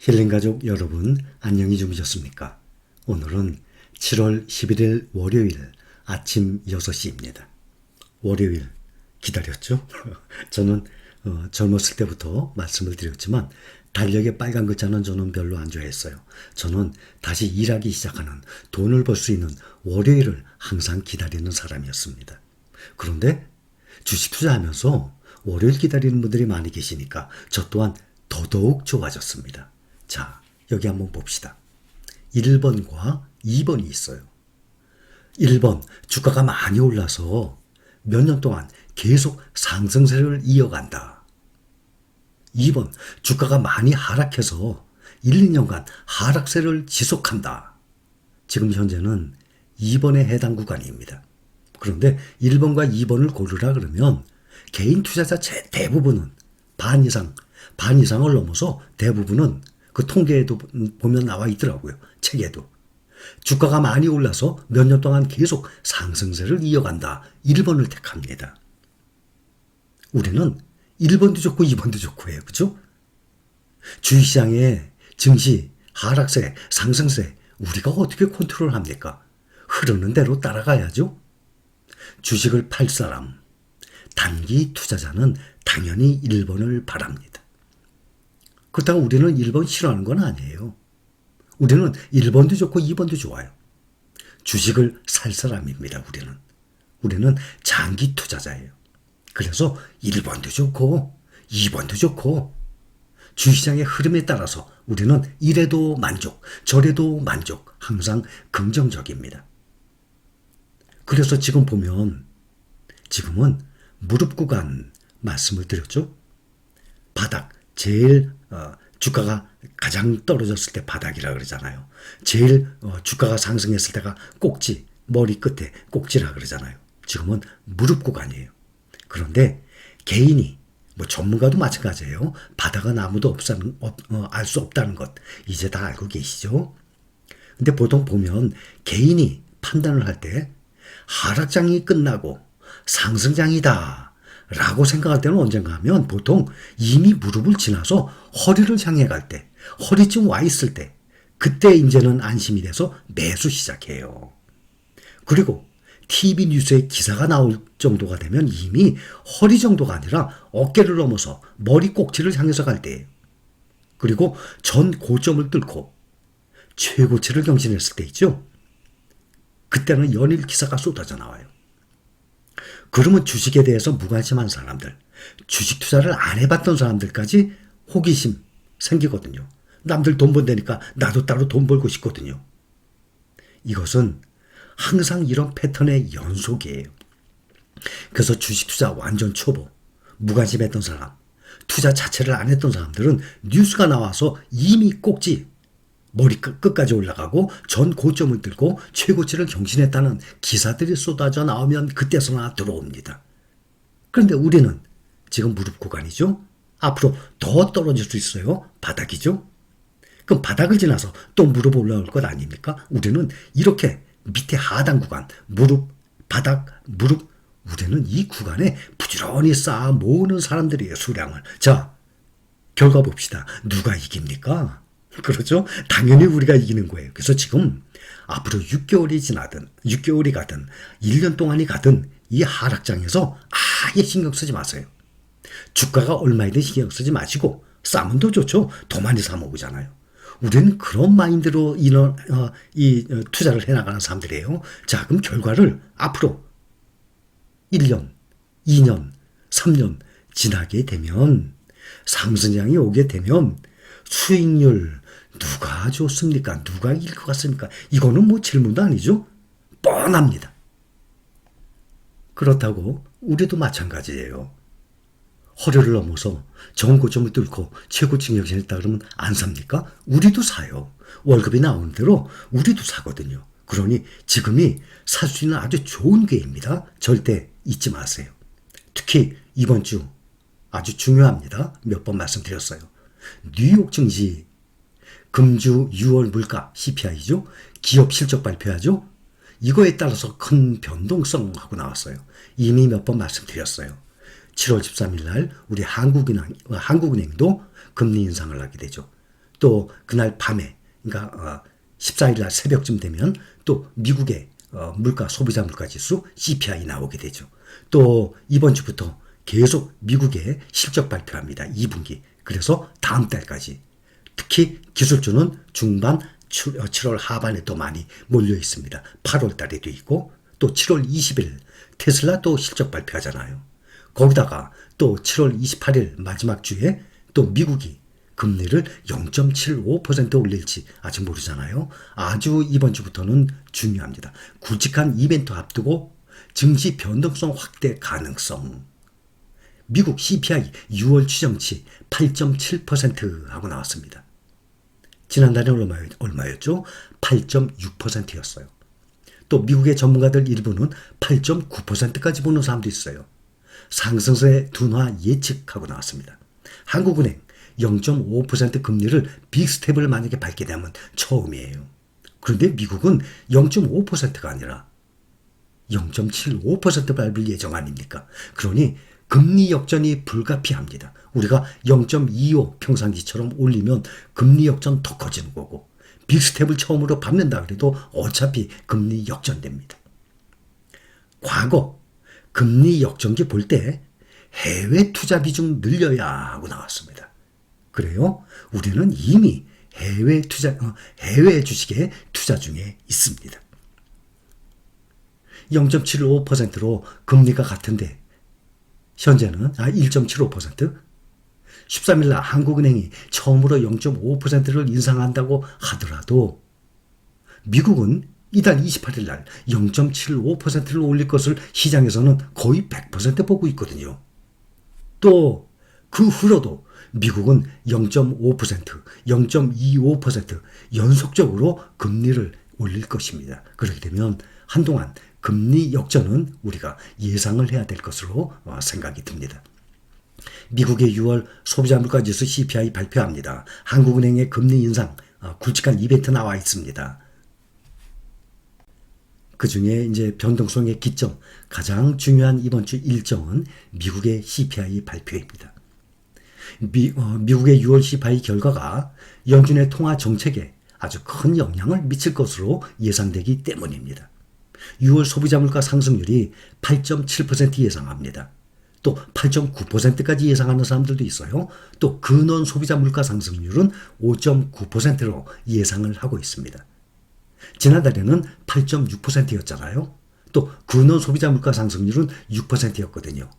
힐링가족 여러분, 안녕히 주무셨습니까? 오늘은 7월 11일 월요일 아침 6시입니다. 월요일 기다렸죠? 저는 젊었을 때부터 말씀을 드렸지만 달력의 빨간 글자는 저는 별로 안 좋아했어요. 저는 다시 일하기 시작하는, 돈을 벌 수 있는 월요일을 항상 기다리는 사람이었습니다. 그런데 주식 투자하면서 월요일 기다리는 분들이 많이 계시니까 저 또한 더더욱 좋아졌습니다. 자, 여기 한번 봅시다. 1번과 2번이 있어요. 1번, 주가가 많이 올라서 몇 년 동안 계속 상승세를 이어간다. 2번, 주가가 많이 하락해서 1, 2년간 하락세를 지속한다. 지금 현재는 2번에 해당 구간입니다. 그런데 1번과 2번을 고르라 그러면 개인 투자자 대부분은 반 이상을 넘어서 대부분은 그 통계에도 보면 나와 있더라고요. 책에도. 주가가 많이 올라서 몇 년 동안 계속 상승세를 이어간다. 1번을 택합니다. 우리는 1번도 좋고 2번도 좋고 해요. 그죠? 주식시장의 증시, 하락세, 상승세 우리가 어떻게 컨트롤합니까? 흐르는 대로 따라가야죠. 주식을 팔 사람, 단기 투자자는 당연히 1번을 바랍니다. 그렇다고 우리는 1번 싫어하는 건 아니에요. 우리는 1번도 좋고 2번도 좋아요. 주식을 살 사람입니다. 우리는 장기 투자자예요. 그래서 1번도 좋고 2번도 좋고 주시장의 흐름에 따라서 우리는 이래도 만족, 저래도 만족, 항상 긍정적입니다. 그래서 지금 보면 지금은 무릎 구간 말씀을 드렸죠. 바닥, 제일 주가가 가장 떨어졌을 때 바닥이라 그러잖아요. 제일 주가가 상승했을 때가 꼭지, 머리 끝에 꼭지라 그러잖아요. 지금은 무릎 구간이에요. 그런데 개인이, 전문가도 마찬가지예요. 바닥은 아무도 알 수 없다는 것 이제 다 알고 계시죠? 근데 보통 보면 개인이 판단을 할 때 하락장이 끝나고 상승장이다 라고 생각할 때는 언젠가 하면 보통 이미 무릎을 지나서 허리를 향해 갈 때, 허리쯤 와 있을 때, 그때 이제는 안심이 돼서 매수 시작해요. 그리고 TV 뉴스에 기사가 나올 정도가 되면 이미 허리 정도가 아니라 어깨를 넘어서 머리 꼭지를 향해서 갈 때예요. 그리고 전 고점을 뚫고 최고치를 경신했을 때 있죠. 그때는 연일 기사가 쏟아져 나와요. 그러면 주식에 대해서 무관심한 사람들, 주식 투자를 안 해봤던 사람들까지 호기심 생기거든요. 남들 돈 번다니까 나도 따로 돈 벌고 싶거든요. 이것은 항상 이런 패턴의 연속이에요. 그래서 주식 투자 완전 초보, 무관심했던 사람, 투자 자체를 안 했던 사람들은 뉴스가 나와서 이미 꼭지, 머리 끝까지 올라가고 전 고점을 뚫고 최고치를 경신했다는 기사들이 쏟아져 나오면 그때서나 들어옵니다. 그런데 우리는 지금 무릎 구간이죠. 앞으로 더 떨어질 수 있어요. 바닥이죠. 그럼 바닥을 지나서 또 무릎 올라올 것 아닙니까? 우리는 이렇게 밑에 하단 구간, 무릎, 바닥, 무릎, 우리는 이 구간에 부지런히 쌓아 모으는 사람들이에요. 수량을. 자, 결과 봅시다. 누가 이깁니까? 그렇죠? 당연히 우리가 이기는 거예요. 그래서 지금 앞으로 6개월이 가든 1년 동안이 가든 이 하락장에서 아예 신경 쓰지 마세요. 주가가 얼마이든 신경 쓰지 마시고 싸면 더 좋죠. 더 많이 사 먹으잖아요. 우리는 그런 마인드로 투자를 해나가는 사람들이에요. 자, 그럼 결과를 앞으로 1년, 2년, 3년 지나게 되면, 상승장이 오게 되면 수익률 누가 좋습니까? 누가 이길 것 같습니까? 이거는 질문도 아니죠. 뻔합니다. 그렇다고 우리도 마찬가지예요. 허리를 넘어서 정고점을 뚫고 최고치 경신했다 그러면 안 삽니까? 우리도 사요. 월급이 나오는 대로 우리도 사거든요. 그러니 지금이 살 수 있는 아주 좋은 기회입니다. 절대 잊지 마세요. 특히 이번 주 아주 중요합니다. 몇 번 말씀드렸어요. 뉴욕 증시 금주 6월 물가 CPI죠. 기업 실적 발표하죠. 이거에 따라서 큰 변동성하고 나왔어요. 이미 몇 번 말씀드렸어요. 7월 13일 날 우리 한국은행도 금리 인상을 하게 되죠. 또 그날 밤에, 그러니까 14일 날 새벽쯤 되면 또 미국의 물가, 소비자 물가 지수 CPI 나오게 되죠. 또 이번 주부터 계속 미국의 실적 발표합니다. 2분기. 그래서 다음 달까지. 특히 기술주는 중반, 7월 하반에 또 많이 몰려 있습니다. 8월 달에도 있고 또 7월 20일 테슬라 또 실적 발표하잖아요. 거기다가 또 7월 28일 마지막 주에 또 미국이 금리를 0.75% 올릴지 아직 모르잖아요. 아주 이번 주부터는 중요합니다. 굵직한 이벤트 앞두고 증시 변동성 확대 가능성. 미국 CPI 6월 추정치 8.7% 하고 나왔습니다. 지난달에 얼마였죠? 8.6%였어요. 또 미국의 전문가들 일부는 8.9%까지 보는 사람도 있어요. 상승세 둔화 예측하고 나왔습니다. 한국은행 0.5% 금리를 빅스텝을 만약에 밟게 되면 처음이에요. 그런데 미국은 0.5%가 아니라 0.75% 밟을 예정 아닙니까? 그러니 금리 역전이 불가피합니다. 우리가 0.25 평상시처럼 올리면 금리 역전 더 커지는 거고 빅스텝을 처음으로 밟는다 그래도 어차피 금리 역전됩니다. 과거 금리 역전기 볼 때 해외 투자 비중 늘려야 하고 나왔습니다. 그래요? 우리는 이미 해외 주식에 투자 중에 있습니다. 0.75%로 금리가 같은데 현재는 1.75%? 13일 날 한국은행이 처음으로 0.5%를 인상한다고 하더라도 미국은 이달 28일 날 0.75%를 올릴 것을 시장에서는 거의 100% 보고 있거든요. 또 그 후로도 미국은 0.5%, 0.25% 연속적으로 금리를 올릴 것입니다. 그렇게 되면 한동안 금리 역전은 우리가 예상을 해야 될 것으로 생각이 듭니다. 미국의 6월 소비자 물가지수 CPI 발표합니다. 한국은행의 금리 인상 굵직한 이벤트 나와 있습니다. 그 중에 이제 변동성의 기점, 가장 중요한 이번 주 일정은 미국의 CPI 발표입니다. 미국의 6월 CPI 결과가 연준의 통화 정책에 아주 큰 영향을 미칠 것으로 예상되기 때문입니다. 6월 소비자 물가 상승률이 8.7% 예상합니다. 또 8.9%까지 예상하는 사람들도 있어요. 또 근원 소비자 물가 상승률은 5.9%로 예상을 하고 있습니다. 지난달에는 8.6%였잖아요. 또 근원 소비자 물가 상승률은 6%였거든요.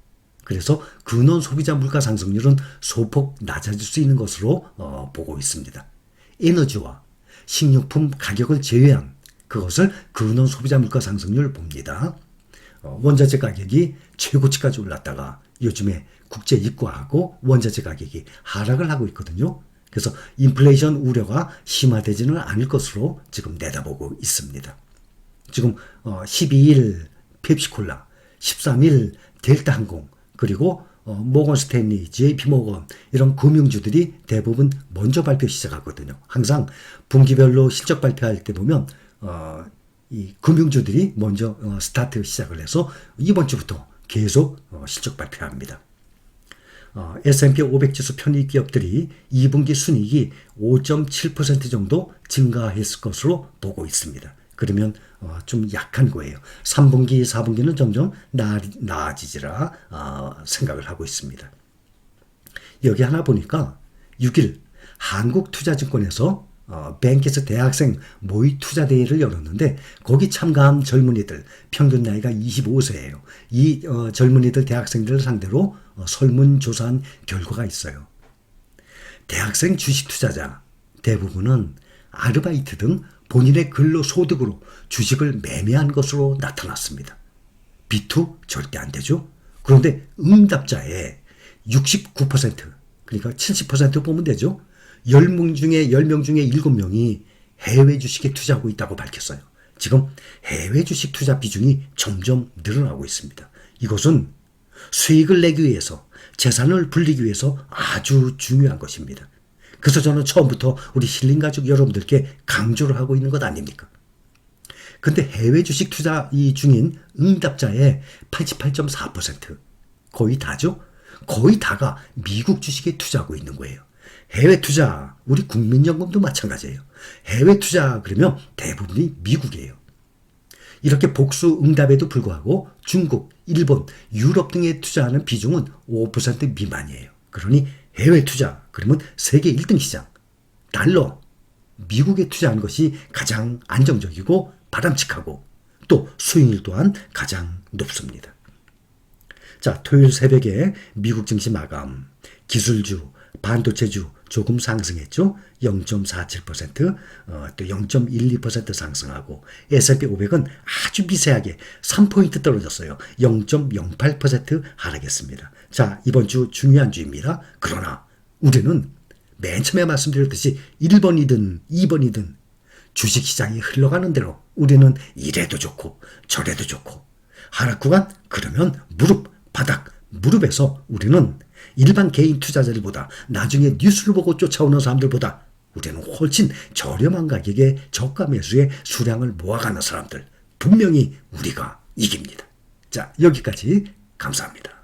그래서 근원 소비자 물가 상승률은 소폭 낮아질 수 있는 것으로 보고 있습니다. 에너지와 식료품 가격을 제외한 그것을 근원 소비자 물가 상승률 봅니다. 원자재 가격이 최고치까지 올랐다가 요즘에 국제 유가하고 원자재 가격이 하락을 하고 있거든요. 그래서 인플레이션 우려가 심화되지는 않을 것으로 지금 내다보고 있습니다. 지금 12일 펩시콜라, 13일 델타항공, 그리고 모건 스탠리, JP모건 이런 금융주들이 대부분 먼저 발표 시작하거든요. 항상 분기별로 실적 발표할 때 보면 이 금융주들이 먼저 스타트 시작을 해서 이번 주부터 계속 실적 발표합니다. S&P 500 지수 편입 기업들이 2분기 순이익이 5.7% 정도 증가했을 것으로 보고 있습니다. 그러면 좀 약한 거예요. 3분기, 4분기는 점점 나아지리라 생각을 하고 있습니다. 여기 하나 보니까 6일 한국투자증권에서 뱅키스 대학생 모의 투자대회를 열었는데 거기 참가한 젊은이들 평균 나이가 25세예요. 이 젊은이들 대학생들을 상대로 설문조사한 결과가 있어요. 대학생 주식 투자자 대부분은 아르바이트 등 본인의 근로소득으로 주식을 매매한 것으로 나타났습니다. B2 절대 안 되죠. 그런데 응답자의 69% 그러니까 70% 보면 되죠. 10명 중에 7명이 해외 주식에 투자하고 있다고 밝혔어요. 지금 해외 주식 투자 비중이 점점 늘어나고 있습니다. 이것은 수익을 내기 위해서 재산을 불리기 위해서 아주 중요한 것입니다. 그래서 저는 처음부터 우리 힐링 가족 여러분들께 강조를 하고 있는 것 아닙니까? 근데 해외 주식 투자 중인 응답자의 88.4% 거의 다죠? 거의 다가 미국 주식에 투자하고 있는 거예요. 해외 투자, 우리 국민연금도 마찬가지예요. 해외 투자 그러면 대부분이 미국이에요. 이렇게 복수 응답에도 불구하고 중국, 일본, 유럽 등에 투자하는 비중은 5% 미만이에요. 그러니 해외 투자 그러면 세계 1등 시장, 달러, 미국에 투자하는 것이 가장 안정적이고 바람직하고 또 수익률 또한 가장 높습니다. 자, 토요일 새벽에 미국 증시 마감, 기술주, 반도체주 조금 상승했죠. 0.47%, 또 0.12% 상승하고 S&P 500은 아주 미세하게 3포인트 떨어졌어요. 0.08% 하락했습니다. 자, 이번 주 중요한 주입니다. 그러나 우리는 맨 처음에 말씀드렸듯이 1번이든 2번이든 주식시장이 흘러가는 대로 우리는 이래도 좋고 저래도 좋고 하락 구간 그러면 무릎, 바닥, 무릎에서 우리는 일반 개인 투자자들보다 나중에 뉴스를 보고 쫓아오는 사람들보다 우리는 훨씬 저렴한 가격에 저가 매수의 수량을 모아가는 사람들 분명히 우리가 이깁니다. 자, 여기까지 감사합니다.